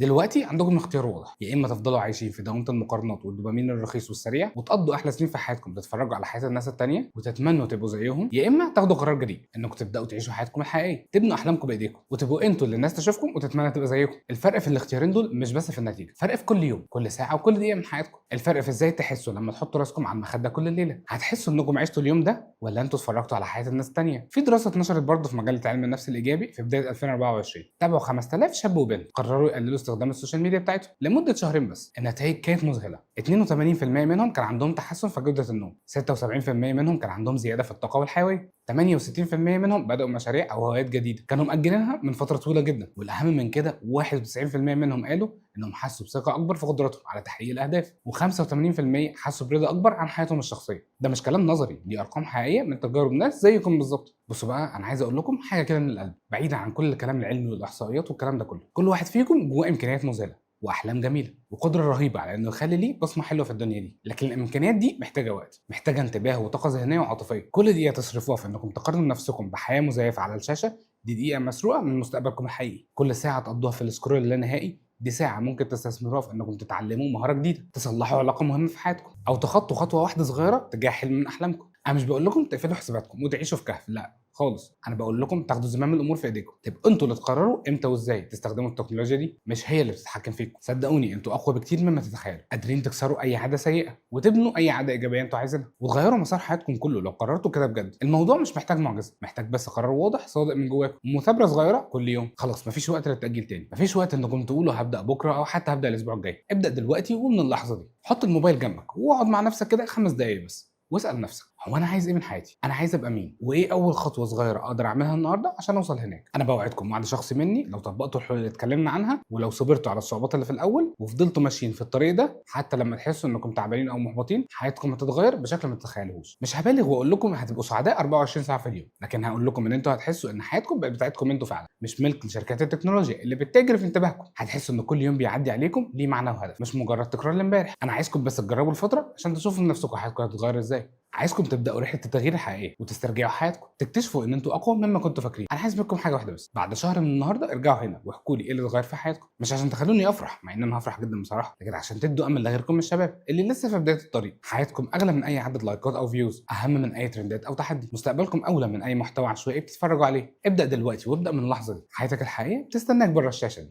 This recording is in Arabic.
دلوقتي عندكم اختيار واضح، يا اما تفضلوا عايشين في دوامه المقارنات والدوبامين الرخيص والسريع وتقضوا احلى سنين في حياتكم تتفرجوا على حياه الناس التانيه وتتمنوا تبقوا زيهم، يا اما تاخدوا قرار جريء انكم تبداوا تعيشوا حياتكم الحقيقيه، تبنوا احلامكم بايديكم وتبقوا انتوا اللي الناس تشوفكم وتتمنى تبقى زيكم. الفرق في الاختيارين دول مش بس في النتيجه، فرق في كل يوم، كل ساعه وكل دقيقه من حياتكم. الفرق في ازاي تحسوا لما تحطوا راسكم على المخده كل ليله. هتحسوا انكم عشتوا اليوم ده ولا انتوا اتفرجتوا على حياه الناس التانيه. في دراسه اتنشرت برضه في مجله علم النفس الايجابي في بدايه 2024، تابعوا 5000 شاب وبنت قرروا يقللوا استخدام السوشيال ميديا بتاعتهم لمده شهرين بس. النتائج كانت مذهله، 82% منهم كان عندهم تحسن في جوده النوم، 76% منهم كان عندهم زياده في الطاقه والحيويه، 68% منهم بدأوا مشاريع أو هوايات جديدة كانوا مأجلينها من فترة طويلة جدا، والأهم من كده 91% منهم قالوا إنهم حسوا بثقة أكبر في قدرتهم على تحقيق الأهداف، و85% حسوا برضا أكبر عن حياتهم الشخصية. ده مش كلام نظري، دي أرقام حقيقية من تجارب ناس زيكم بالظبط. بصوا بقى، أنا عايز أقول لكم حاجة كده من القلب، بعيدا عن كل الكلام العلمي والإحصائيات والكلام ده كله. كل واحد فيكم جواه إمكانيات مذهلة واحلام جميله وقدره رهيبه على انه يخلي ليه بصمه حلوه في الدنيا دي، لكن الامكانيات دي محتاجه وقت، محتاجه انتباه وطاقه ذهنيه وعاطفيه. كل دقيقه تصرفوها في انكم تقارنوا نفسكم بحياه مزيفه على الشاشه دي دقيقه مسروقه من مستقبلكم الحقيقي. كل ساعه تقضوها في السكرول اللانهائي دي ساعه ممكن تستثمروها في انكم تتعلموا مهاره جديده، تصلحوا علاقه مهمه في حياتكم، او تخطوا خطوه واحده صغيره تجاه حلم من احلامكم. انا مش بقول لكم تقفلوا حساباتكم وتعيشوا في كهف، لا خالص. انا بقول لكم تاخدوا زمام الامور في ايديكم، تبقوا انتوا اللي تقرروا امتى وازاي تستخدموا التكنولوجيا دي، مش هي اللي بتتحكم فيكم. صدقوني انتوا اقوى بكتير مما تتخيلوا، قادرين تكسروا اي عاده سيئه وتبنوا اي عاده ايجابيه انتوا عايزينها وتغيروا مسار حياتكم كله لو قررتوا كده بجد. الموضوع مش محتاج معجزه، محتاج بس قرار واضح صادق من جواكم ومثابره صغيره كل يوم. خلاص مفيش وقت للتاجيل تاني، مفيش وقت انكم تقولوا هبدا بكره او حتى هبدا الاسبوع الجاي. ابدا دلوقتي ومن اللحظه دي. حط الموبايل جنبك واقعد مع نفسك كده 5 دقايق بس واسال نفسك، هو انا عايز ايه من حياتي؟ انا عايز ابقى مين؟ وايه اول خطوه صغيره اقدر اعملها النهارده عشان اوصل هناك؟ انا بوعدكم وعد شخصي مني، لو طبقتوا الحلول اللي اتكلمنا عنها ولو صبرتوا على الصعوبات اللي في الاول وفضلتوا ماشيين في الطريق ده حتى لما تحسوا انكم تعبانين او محبطين، حياتكم هتتغير بشكل ما تتخيلوش. مش هبالغ واقول لكم هتبقوا سعداء 24 ساعه في اليوم، لكن هقول لكم ان انتوا هتحسوا ان حياتكم بقت بتاعتكم انتوا فعلا، مش ملك لشركات التكنولوجيا اللي بتتاجر في انتباهكم. هتحسوا ان كل يوم بيعدي عليكم ليه معنى وهدف، مش مجرد تكرار لامبارح. انا عايزكم بس تجربوا الفتره عشان تشوفوا من نفسكم حياتكم هتتغير ازاي. عايزكم تبداوا رحله التغيير الحقيقيه وتسترجعوا حياتكم، تكتشفوا ان انتوا اقوى مما كنتوا فاكرين. انا عايز منكم حاجه واحده بس، بعد شهر من النهارده ارجعوا هنا واحكوا لي ايه اللي اتغير في حياتكم، مش عشان تخلوني افرح مع ان انا هفرح جدا بصراحه، لكن عشان تدوا امل لغيركم من الشباب اللي لسه في بدايه الطريق. حياتكم اغلى من اي عدد لايكات او فيوز، اهم من اي ترندات او تحدي، مستقبلكم اولى من اي محتوى عشوائي بتتفرجوا عليه. ابدا دلوقتي وابدا من اللحظه دي، حياتك الحقيقيه بتستناك بره الشاشه دي.